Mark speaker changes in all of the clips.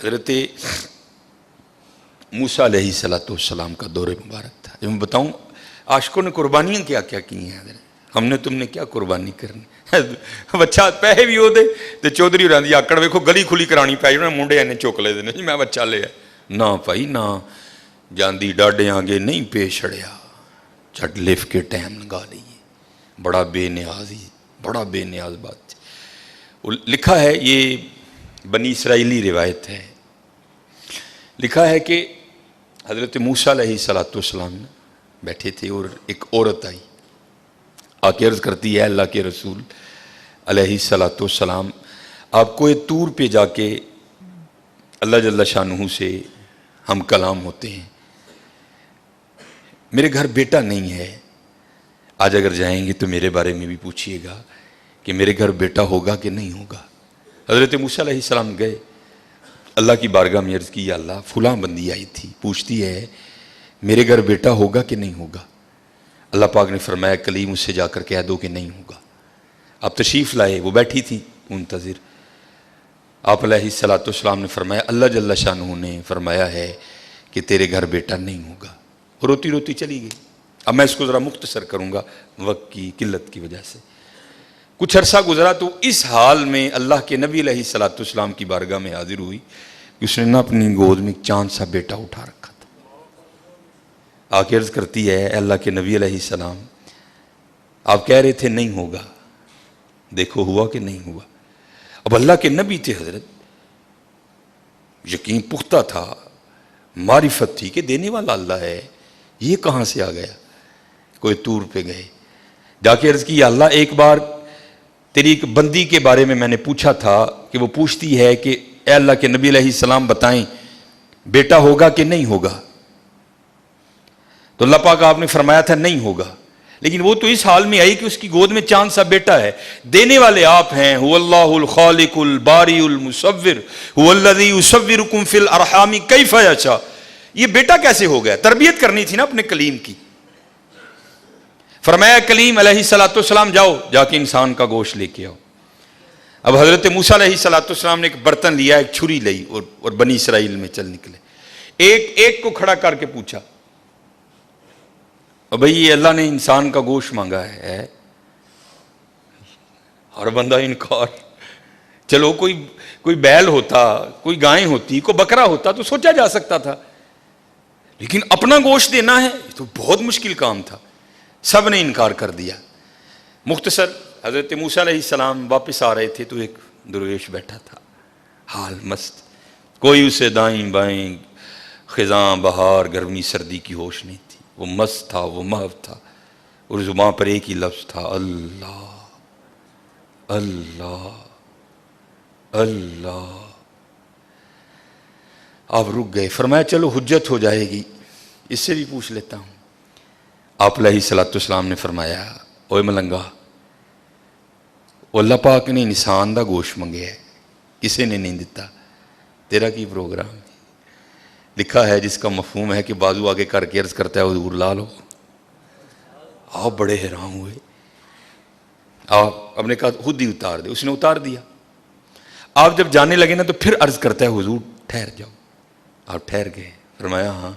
Speaker 1: حضرت موسیٰ علیہ السلام کا دور مبارک تھا. جو میں بتاؤں عاشقوں نے قربانیاں کیا کیا کی ہیں حضرت, ہم نے تم نے کیا قربانی کرنی. بچہ پیسے بھی ہو دے تو چودھری ہوراں دی آکڑ ویکھو گلی کھلی کرانی پائی انہوں نے منڈے اینے چک لے دینے جی میں بچہ لیا نہ پائی نہ جاندی ڈاڈے آگے نہیں پیش چھڑیا چٹ لف کے ٹائم لگا لیے. بڑا بے نیاز ہی بڑا بے نیاز بات. لکھا ہے یہ بنی اسرائیلی روایت ہے, لکھا ہے کہ حضرت موسیٰ علیہ السلام بیٹھے تھے اور ایک عورت آئی آ کے عرض کرتی ہے اللہ کے رسول علیہ السلام آپ کو یہ طور پہ جا کے اللہ جل شانہ سے ہم کلام ہوتے ہیں, میرے گھر بیٹا نہیں ہے, آج اگر جائیں گے تو میرے بارے میں بھی پوچھیے گا کہ میرے گھر بیٹا ہوگا کہ نہیں ہوگا. حضرت موسیٰ علیہ السلام گئے اللہ کی بارگاہ میں عرض کی یا اللہ فلاں بندی آئی تھی پوچھتی ہے میرے گھر بیٹا ہوگا کہ نہیں ہوگا. اللہ پاک نے فرمایا کلیم اس سے جا کر کہہ دو کہ نہیں ہوگا. آپ تشریف لائے, وہ بیٹھی تھی منتظر. آپ علیہ السلام نے فرمایا اللہ جل شانہ نے فرمایا ہے کہ تیرے گھر بیٹا نہیں ہوگا. روتی روتی چلی گئی. اب میں اس کو ذرا مختصر کروں گا وقت کی قلت کی وجہ سے. کچھ عرصہ گزرا تو اس حال میں اللہ کے نبی علیہ السلام کی بارگاہ میں حاضر ہوئی کہ اس نے نہ اپنی گود میں چاند سا بیٹا اٹھا رکھا تھا. آ کے عرض کرتی ہے اللہ کے نبی علیہ السلام آپ کہہ رہے تھے نہیں ہوگا, دیکھو ہوا کہ نہیں ہوا. اب اللہ کے نبی تھے حضرت, یقین پختہ تھا, معرفت تھی کہ دینے والا اللہ ہے, یہ کہاں سے آ گیا. کوئی طور پہ گئے, جا کے عرض کی یا اللہ ایک بار تیری ایک بندی کے بارے میں نے پوچھا تھا کہ وہ پوچھتی ہے کہ اے اللہ کے نبی علیہ السلام بتائیں بیٹا ہوگا کہ نہیں ہوگا. تو اللہ پاک آپ نے فرمایا تھا نہیں ہوگا, لیکن وہ تو اس حال میں آئی کہ اس کی گود میں چاند سا بیٹا ہے. دینے والے آپ ہیں, هو اللہ الخالق الباری المصور هو الذی یصورکم فی الارحام کیف یشاء. یہ بیٹا کیسے ہو گیا؟ تربیت کرنی تھی نا اپنے کلیم کی. فرمایا کلیم علیہ السلام جاؤ جا کے انسان کا گوشت لے کے آؤ. اب حضرت موسیٰ علیہ السلام نے ایک برتن لیا, ایک چھری لی اور بنی اسرائیل میں چل نکلے. ایک کو کھڑا کر کے پوچھا بھئی یہ اللہ نے انسان کا گوشت مانگا ہے. ہر بندہ انکار. چلو کوئی بیل ہوتا, کوئی گائیں ہوتی, کوئی بکرا ہوتا تو سوچا جا سکتا تھا, لیکن اپنا گوشت دینا ہے یہ تو بہت مشکل کام تھا. سب نے انکار کر دیا. مختصر حضرت موسیٰ علیہ السلام واپس آ رہے تھے تو ایک درویش بیٹھا تھا حال مست, کوئی اسے دائیں بائیں خزاں بہار گرمی سردی کی ہوش نہیں تھی. وہ مست تھا, وہ محو تھا, اور زبان پر ایک ہی لفظ تھا اللہ اللہ اللہ. آپ رک گئے. فرمایا چلو حجت ہو جائے گی, اس سے بھی پوچھ لیتا ہوں. آپ علیہ السلام نے فرمایا اوے ملنگا, اللہ پاک نے انسان دا گوشت منگیا ہے, کسے نے نہیں دیتا, تیرا کی پروگرام ہے. لکھا ہے جس کا مفہوم ہے کہ بازو آگے کر کے عرض کرتا ہے حضور لا لو. آپ بڑے حیران ہوئے. آپ نے کہا خود ہی اتار دے. اس نے اتار دیا. آپ جب جانے لگے نا تو پھر عرض کرتا ہے حضور ٹھہر جاؤ. آپ ٹھہر گئے. فرمایا ہاں.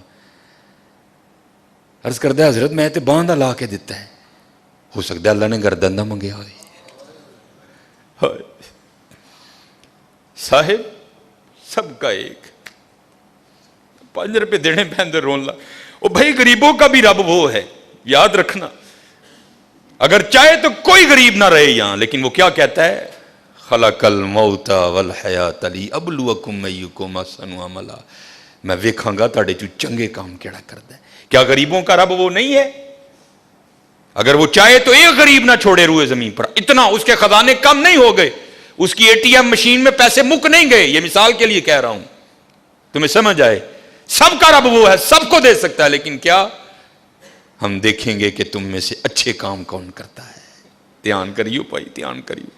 Speaker 1: عرض کرتا ہے حضرت میں تے باندھا لا کے دیتا ہے, ہو سکتا ہے اللہ نے گردن نہ منگیا ہوئے. صاحب سب کا ایک 5 روپے دینے پہ اندر رون لا. او بھائی غریبوں کا بھی رب وہ ہے, یاد رکھنا. اگر چاہے تو کوئی غریب نہ رہے یہاں, لیکن وہ کیا کہتا ہے خلق الموت والحیات لیبلوکم ایکم احسن عملا. میں ویکھاں گا تاڑے چو چنگے کام کیڑا کردا ہے. کیا غریبوں کا رب وہ نہیں ہے؟ اگر وہ چاہے تو ایک غریب نہ چھوڑے روئے زمین پر. اتنا اس کے خزانے کم نہیں ہو گئے, اس کی ATM مشین میں پیسے مک نہیں گئے. یہ مثال کے لیے کہہ رہا ہوں تمہیں سمجھ آئے. سب کا رب وہ ہے, سب کو دے سکتا ہے, لیکن کیا ہم دیکھیں گے کہ تم میں سے اچھے کام کون کرتا ہے. دھیان کریو بھائی, دھیان کریو.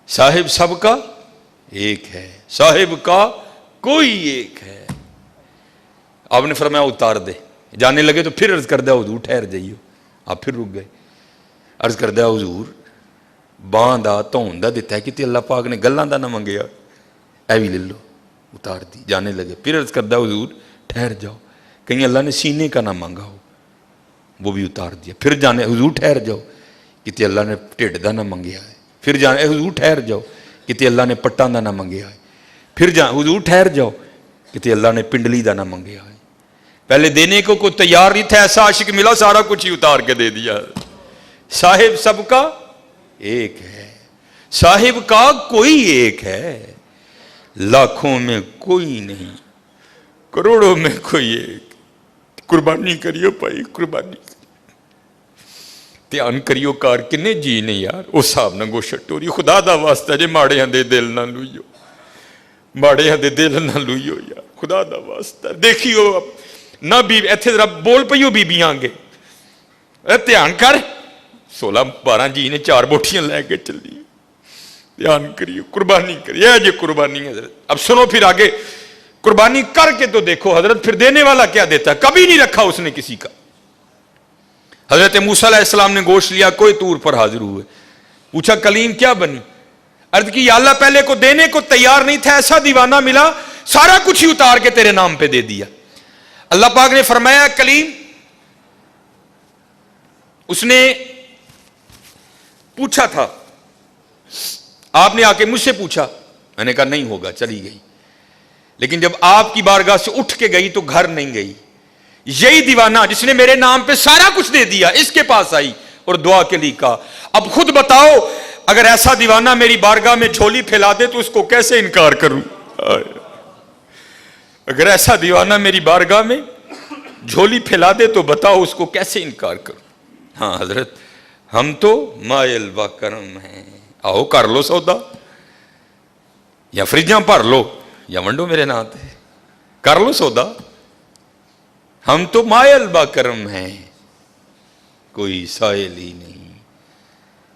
Speaker 1: صاحب سب کا ایک ہے, صاحب کا کوئی ایک ہے. آپ نے فرمایا اتار دے. جانے لگے تو پھر عرض کر دیا حضور ٹھہر جائیو. آپ پھر رک گئے. عرض کر دیا حضور باندھ دا تون دا دیتا ہے کہ اللہ پاک نے گلاں دا نہ منگیا, اے بھی لے لو. اتار دی. جانے لگے. پھر عرض کردہ حضور ٹھہر جاؤ, کہیں اللہ نے سینے کا نہ مانگا ہو, وہ بھی اتار دیا. پھر جانے حضور ٹھہر جاؤ, کتے اللہ نے ٹھڈ دا نہ منگیا ہے. پھر جانے حضور ٹھہر جاؤ, کتے اللہ نے پٹاں دا نہ منگیا ہے. پھر حضور ٹھہر جاؤ, کتے اللہ نے پنڈلی دا نہ منگیا ہے. پہلے دینے کو کوئی تیار نہیں تھا, ایسا عاشق ملا سارا کچھ ہی اتار کے دے دیا. صاحب سب کا ایک ہے, صاحب کا کوئی ایک ہے, لاکھوں میں کوئی نہیں, کروڑوں میں کوئی ایک. قربانی کریو بھائی, قربانی دھیان کریو کار کنے جی نے یار اس صاحب نہ گو شٹوری. خدا دا واسطہ جے ماڑے ہاں دے دل نہ لوئیو, ماڑے ہاں دے دل نہ لوئیو یار, خدا دا واسطہ دیکھیو نہ بی ایتھے ذرا بول پئیو بیبیاں گے, دھیان کر. 16-12 جی نے 4 بوٹیاں لے کے چلی. دھیان کریو, قربانی کریے جی قربانی حضرت. اب سنو پھر آگے, قربانی کر کے تو دیکھو حضرت پھر دینے والا کیا دیتا ہے. کبھی نہیں رکھا اس نے کسی کا. حضرت موسیٰ علیہ السلام نے گوشت لیا, کوئی طور پر حاضر ہوئے, پوچھا کلیم کیا بنی. عرض کی یا اللہ پہلے کو دینے کو تیار نہیں تھا, ایسا دیوانہ ملا سارا کچھ ہی اتار کے تیرے نام پہ دے دیا. اللہ پاک نے فرمایا کلیم, اس نے پوچھا تھا, آپ نے آ کے مجھ سے پوچھا, میں نے کہا نہیں ہوگا, چلی گئی. لیکن جب آپ کی بارگاہ سے اٹھ کے گئی تو گھر نہیں گئی. یہی دیوانہ جس نے میرے نام پہ سارا کچھ دے دیا اس کے پاس آئی اور دعا کے لیے کہا اب خود بتاؤ اگر ایسا دیوانہ میری بارگاہ میں جھولی پھیلا دے تو اس کو کیسے انکار کروں. اگر ایسا دیوانہ میری بارگاہ میں جھولی پھیلا دے تو بتاؤ اس کو کیسے انکار کروں. ہاں حضرت ہم تو مائل و کرم ہیں, آؤ کر لو سودا, یا فریجاں بھر لو یا ونڈو میرے ناتے, کر لو سودا. ہم تو مائل با کرم ہیں, کوئی سائل ہی نہیں,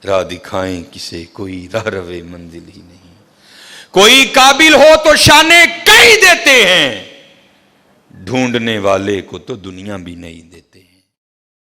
Speaker 1: راہ دکھائیں کسے کوئی راہ روے منزل ہی نہیں. کوئی قابل ہو تو شانے کہیں دیتے ہیں, ڈھونڈنے والے کو تو دنیا بھی نہیں دیتی.